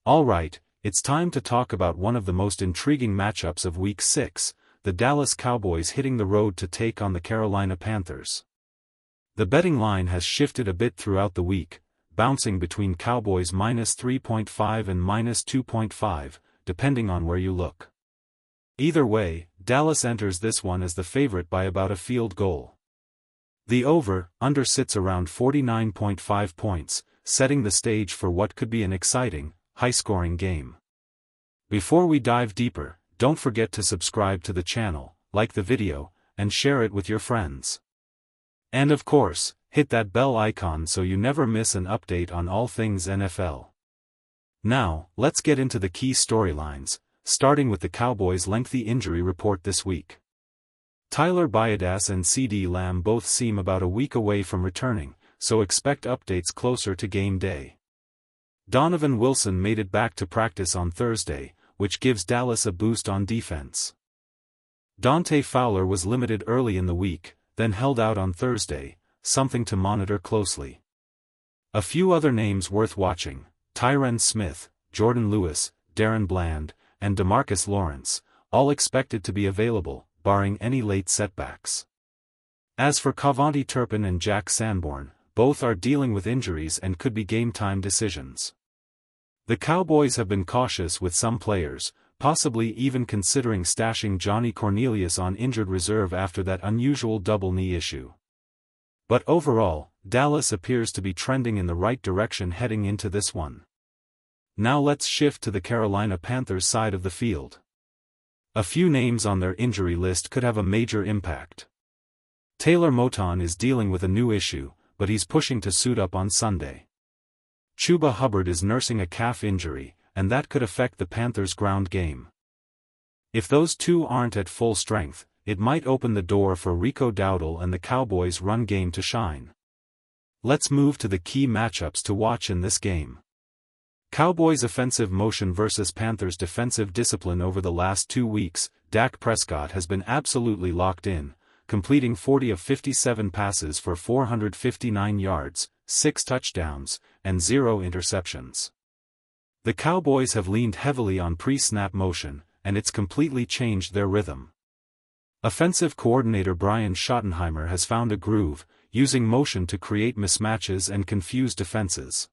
Alright, it's time to talk about one of the most intriguing matchups of Week 6, the Dallas Cowboys hitting the road to take on the Carolina Panthers. The betting line has shifted a bit throughout the week, bouncing between Cowboys -3.5 and -2.5, depending on where you look. Either way, Dallas enters this one as the favorite by about a field goal. The over/under sits around 49.5 points, setting the stage for what could be an exciting, high-scoring game. Before we dive deeper, don't forget to subscribe to the channel, like the video, and share it with your friends. And of course, hit that bell icon so you never miss an update on all things NFL. Now, let's get into the key storylines, starting with the Cowboys' lengthy injury report this week. Tyler Biadasz and CeeDee Lamb both seem about a week away from returning, so expect updates closer to game day. Donovan Wilson made it back to practice on Thursday, which gives Dallas a boost on defense. Dante Fowler was limited early in the week, then held out on Thursday, something to monitor closely. A few other names worth watching: Tyron Smith, Jordan Lewis, Darren Bland, and DeMarcus Lawrence, all expected to be available, barring any late setbacks. As for KaVontae Turpin and Jack Sanborn, both are dealing with injuries and could be game-time decisions. The Cowboys have been cautious with some players, possibly even considering stashing Johnny Cornelius on injured reserve after that unusual double knee issue. But overall, Dallas appears to be trending in the right direction heading into this one. Now let's shift to the Carolina Panthers side of the field. A few names on their injury list could have a major impact. Taylor Moton is dealing with a new issue, but he's pushing to suit up on Sunday. Chuba Hubbard is nursing a calf injury, and that could affect the Panthers' ground game. If those two aren't at full strength, it might open the door for Rico Dowdle and the Cowboys' run game to shine. Let's move to the key matchups to watch in this game. Cowboys' offensive motion versus Panthers' defensive discipline. Over the last 2 weeks, Dak Prescott has been absolutely locked in, completing 40 of 57 passes for 459 yards, 6 touchdowns, and 0 interceptions. The Cowboys have leaned heavily on pre-snap motion, and it's completely changed their rhythm. Offensive coordinator Brian Schottenheimer has found a groove, using motion to create mismatches and confuse defenses.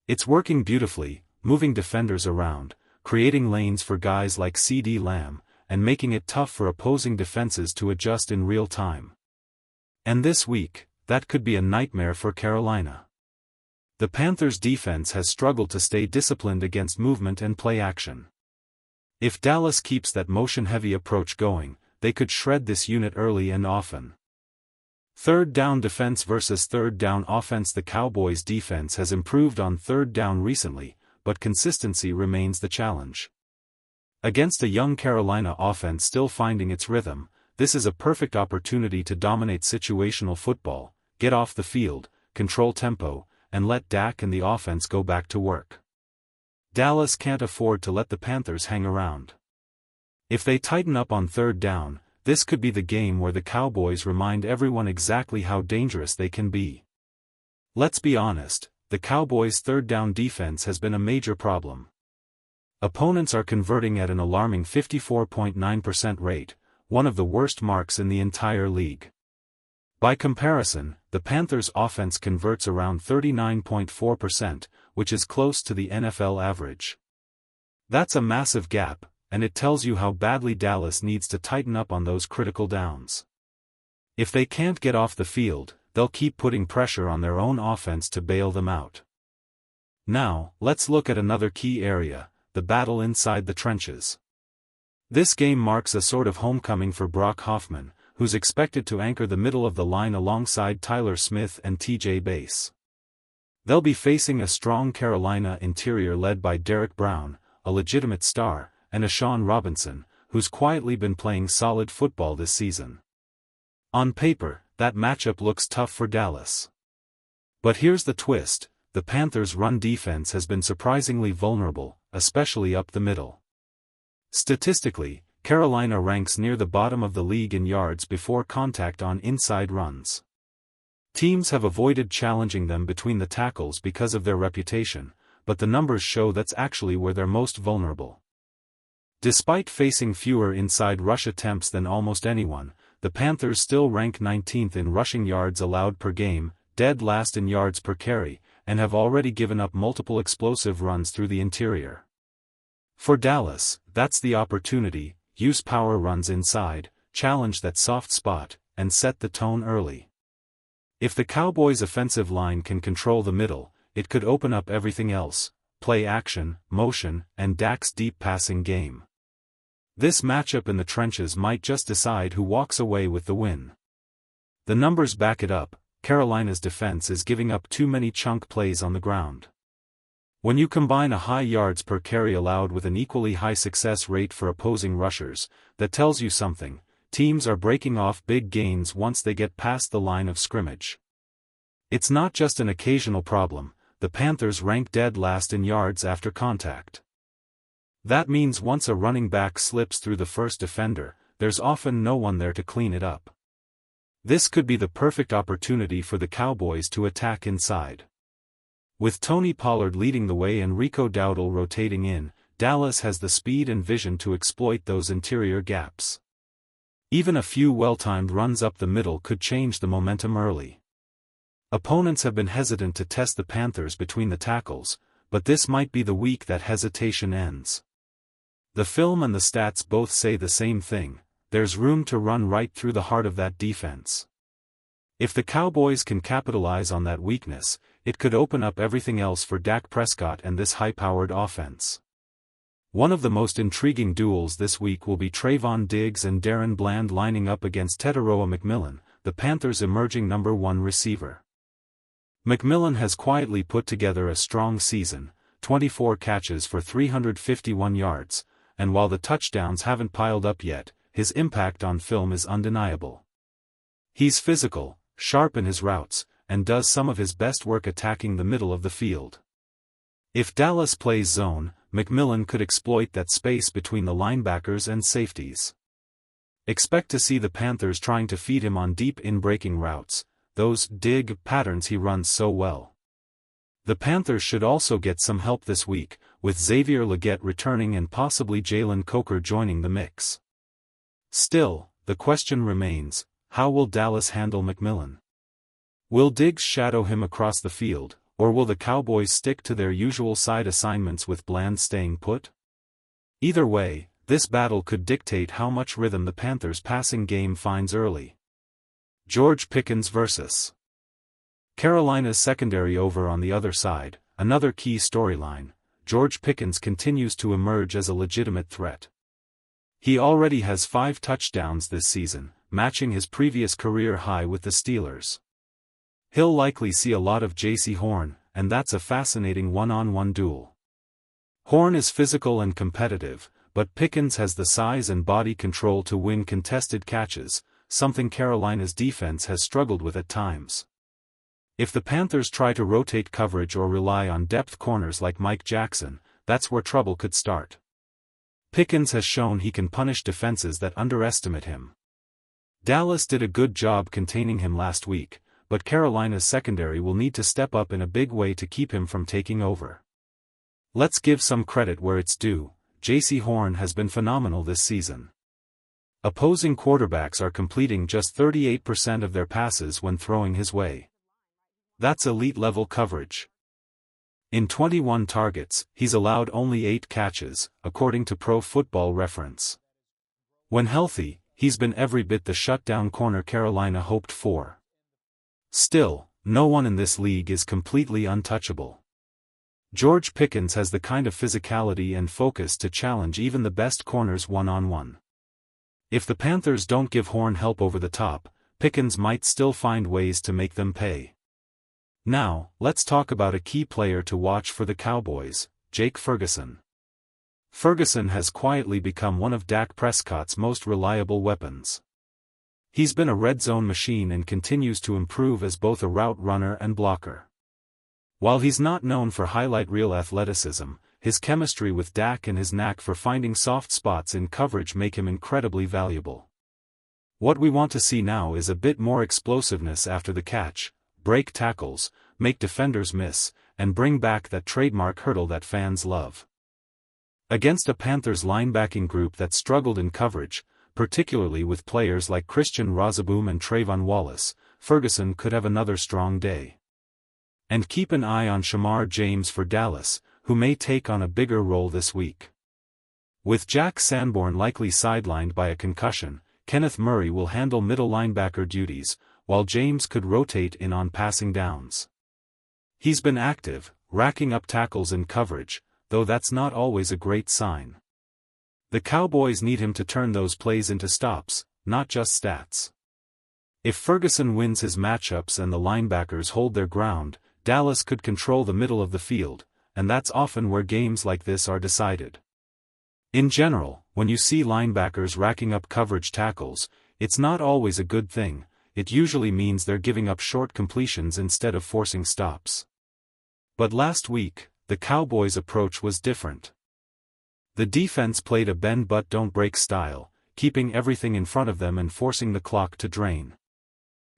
It's working beautifully, moving defenders around, creating lanes for guys like CeeDee Lamb, and making it tough for opposing defenses to adjust in real time. And this week, that could be a nightmare for Carolina. The Panthers' defense has struggled to stay disciplined against movement and play action. If Dallas keeps that motion-heavy approach going, they could shred this unit early and often. Third down defense versus third down offense. The Cowboys' defense has improved on third down recently, but consistency remains the challenge. Against a young Carolina offense still finding its rhythm, this is a perfect opportunity to dominate situational football, get off the field, control tempo, and let Dak and the offense go back to work. Dallas can't afford to let the Panthers hang around. If they tighten up on third down, this could be the game where the Cowboys remind everyone exactly how dangerous they can be. Let's be honest, the Cowboys' third down defense has been a major problem. Opponents are converting at an alarming 54.9% rate, one of the worst marks in the entire league. By comparison, the Panthers' offense converts around 39.4%, which is close to the NFL average. That's a massive gap, and it tells you how badly Dallas needs to tighten up on those critical downs. If they can't get off the field, they'll keep putting pressure on their own offense to bail them out. Now, let's look at another key area: the battle inside the trenches. This game marks a sort of homecoming for Brock Hoffman, who's expected to anchor the middle of the line alongside Tyler Smith and TJ Bass. They'll be facing a strong Carolina interior led by Derek Brown, a legitimate star, and Ashawn Robinson, who's quietly been playing solid football this season. On paper, that matchup looks tough for Dallas. But here's the twist: the Panthers' run defense has been surprisingly vulnerable, especially up the middle. Statistically, Carolina ranks near the bottom of the league in yards before contact on inside runs. Teams have avoided challenging them between the tackles because of their reputation, but the numbers show that's actually where they're most vulnerable. Despite facing fewer inside rush attempts than almost anyone, the Panthers still rank 19th in rushing yards allowed per game, dead last in yards per carry, and have already given up multiple explosive runs through the interior. For Dallas, that's the opportunity: use power runs inside, challenge that soft spot, and set the tone early. If the Cowboys' offensive line can control the middle, it could open up everything else: play action, motion, and Dak's deep passing game. This matchup in the trenches might just decide who walks away with the win. The numbers back it up: Carolina's defense is giving up too many chunk plays on the ground. When you combine a high yards per carry allowed with an equally high success rate for opposing rushers, that tells you something: teams are breaking off big gains once they get past the line of scrimmage. It's not just an occasional problem. The Panthers rank dead last in yards after contact. That means once a running back slips through the first defender, there's often no one there to clean it up. This could be the perfect opportunity for the Cowboys to attack inside. With Tony Pollard leading the way and Rico Dowdle rotating in, Dallas has the speed and vision to exploit those interior gaps. Even a few well-timed runs up the middle could change the momentum early. Opponents have been hesitant to test the Panthers between the tackles, but this might be the week that hesitation ends. The film and the stats both say the same thing: there's room to run right through the heart of that defense. If the Cowboys can capitalize on that weakness, it could open up everything else for Dak Prescott and this high-powered offense. One of the most intriguing duels this week will be Trayvon Diggs and Darren Bland lining up against Teteroa McMillan, the Panthers' emerging #1 receiver. McMillan has quietly put together a strong season: 24 catches for 351 yards, and while the touchdowns haven't piled up yet, his impact on film is undeniable. He's physical, sharp in his routes, and does some of his best work attacking the middle of the field. If Dallas plays zone, McMillan could exploit that space between the linebackers and safeties. Expect to see the Panthers trying to feed him on deep in-breaking routes, those dig patterns he runs so well. The Panthers should also get some help this week, with Xavier Legette returning and possibly Jalen Coker joining the mix. Still, the question remains: how will Dallas handle McMillan? Will Diggs shadow him across the field, or will the Cowboys stick to their usual side assignments with Bland staying put? Either way, this battle could dictate how much rhythm the Panthers' passing game finds early. George Pickens vs. Carolina's secondary. Over on the other side, another key storyline: George Pickens continues to emerge as a legitimate threat. He already has 5 touchdowns this season, matching his previous career high with the Steelers. He'll likely see a lot of J.C. Horn, and that's a fascinating one-on-one duel. Horn is physical and competitive, but Pickens has the size and body control to win contested catches, something Carolina's defense has struggled with at times. If the Panthers try to rotate coverage or rely on depth corners like Mike Jackson, that's where trouble could start. Pickens has shown he can punish defenses that underestimate him. Dallas did a good job containing him last week, but Carolina's secondary will need to step up in a big way to keep him from taking over. Let's give some credit where it's due: J.C. Horn has been phenomenal this season. Opposing quarterbacks are completing just 38% of their passes when throwing his way. That's elite-level coverage. In 21 targets, he's allowed only 8 catches, according to Pro Football Reference. When healthy, he's been every bit the shutdown corner Carolina hoped for. Still, no one in this league is completely untouchable. George Pickens has the kind of physicality and focus to challenge even the best corners one-on-one. If the Panthers don't give Horn help over the top, Pickens might still find ways to make them pay. Now, let's talk about a key player to watch for the Cowboys: Jake Ferguson. Ferguson has quietly become one of Dak Prescott's most reliable weapons. He's been a red zone machine and continues to improve as both a route runner and blocker. While he's not known for highlight reel athleticism, his chemistry with Dak and his knack for finding soft spots in coverage make him incredibly valuable. What we want to see now is a bit more explosiveness after the catch: break tackles, make defenders miss, and bring back that trademark hurdle that fans love. Against a Panthers linebacking group that struggled in coverage, particularly with players like Christian Rozeboom and Trayvon Wallace, Ferguson could have another strong day. And keep an eye on Shamar James for Dallas, who may take on a bigger role this week. With Jack Sanborn likely sidelined by a concussion, Kenneth Murray will handle middle linebacker duties, while James could rotate in on passing downs. He's been active, racking up tackles in coverage, though that's not always a great sign. The Cowboys need him to turn those plays into stops, not just stats. If Ferguson wins his matchups and the linebackers hold their ground, Dallas could control the middle of the field, and that's often where games like this are decided. In general, when you see linebackers racking up coverage tackles, it's not always a good thing. It usually means they're giving up short completions instead of forcing stops. But last week, the Cowboys' approach was different. The defense played a bend-but-don't-break style, keeping everything in front of them and forcing the clock to drain.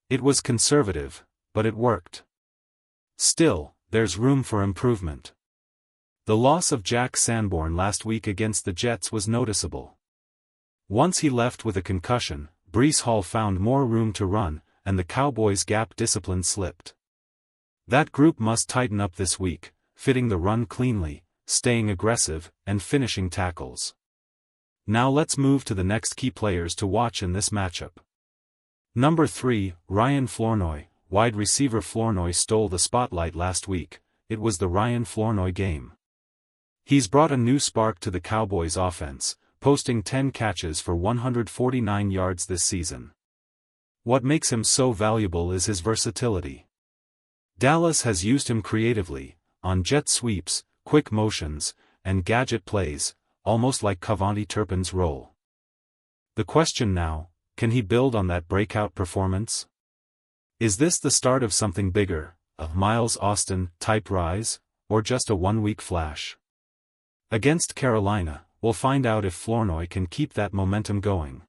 It was conservative, but it worked. Still, there's room for improvement. The loss of Jack Sanborn last week against the Jets was noticeable. Once he left with a concussion, Breece Hall found more room to run, and the Cowboys' gap discipline slipped. That group must tighten up this week, fitting the run cleanly, staying aggressive, and finishing tackles. Now let's move to the next key players to watch in this matchup. Number 3, Ryan Fenoy. Wide receiver Fenoy stole the spotlight last week. It was the Ryan Fenoy game. He's brought a new spark to the Cowboys' offense, posting 10 catches for 149 yards this season. What makes him so valuable is his versatility. Dallas has used him creatively, on jet sweeps, quick motions, and gadget plays, almost like Cavante Turpin's role. The question now, can he build on that breakout performance? Is this the start of something bigger, a Miles Austin-type rise, or just a one-week flash? Against Carolina, we'll find out if Fenoy can keep that momentum going.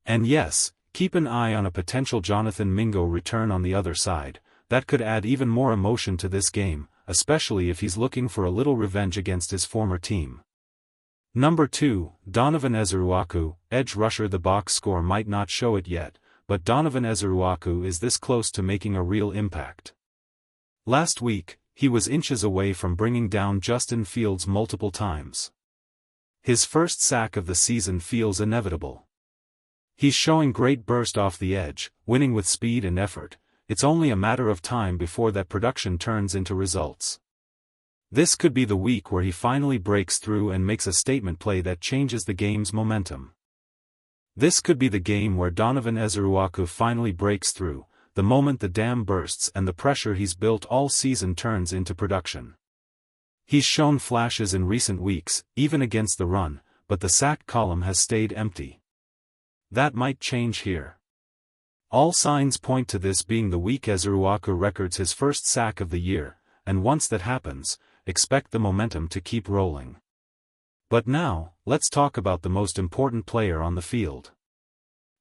And yes, keep an eye on a potential Jonathan Mingo return on the other side. That could add even more emotion to this game, especially if he's looking for a little revenge against his former team. Number 2, Donovan Ezaraku, edge rusher. The box score might not show it yet, but Donovan Ezaraku is this close to making a real impact. Last week, he was inches away from bringing down Justin Fields multiple times. His first sack of the season feels inevitable. He's showing great burst off the edge, winning with speed and effort. It's only a matter of time before that production turns into results. This could be the week where he finally breaks through and makes a statement play that changes the game's momentum. This could be the game where Donovan Ezaraku finally breaks through, the moment the dam bursts and the pressure he's built all season turns into production. He's shown flashes in recent weeks, even against the run, but the sack column has stayed empty. That might change here. All signs point to this being the week Ezaraku records his first sack of the year, and once that happens, expect the momentum to keep rolling. But now, let's talk about the most important player on the field.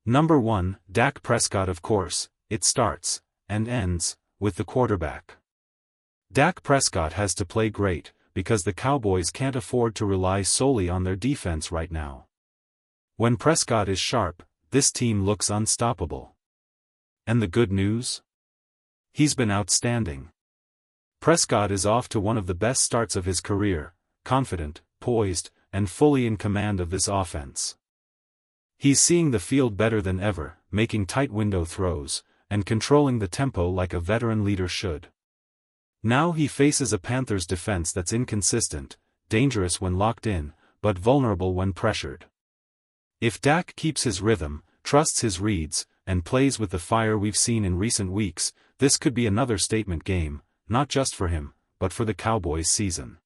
Number 1, Dak Prescott. Of course, it starts, and ends, with the quarterback. Dak Prescott has to play great, because the Cowboys can't afford to rely solely on their defense right now. When Prescott is sharp, this team looks unstoppable. And the good news? He's been outstanding. Prescott is off to one of the best starts of his career, confident, poised, and fully in command of this offense. He's seeing the field better than ever, making tight window throws, and controlling the tempo like a veteran leader should. Now he faces a Panthers defense that's inconsistent, dangerous when locked in, but vulnerable when pressured. If Dak keeps his rhythm, trusts his reads, and plays with the fire we've seen in recent weeks, this could be another statement game, not just for him, but for the Cowboys' season.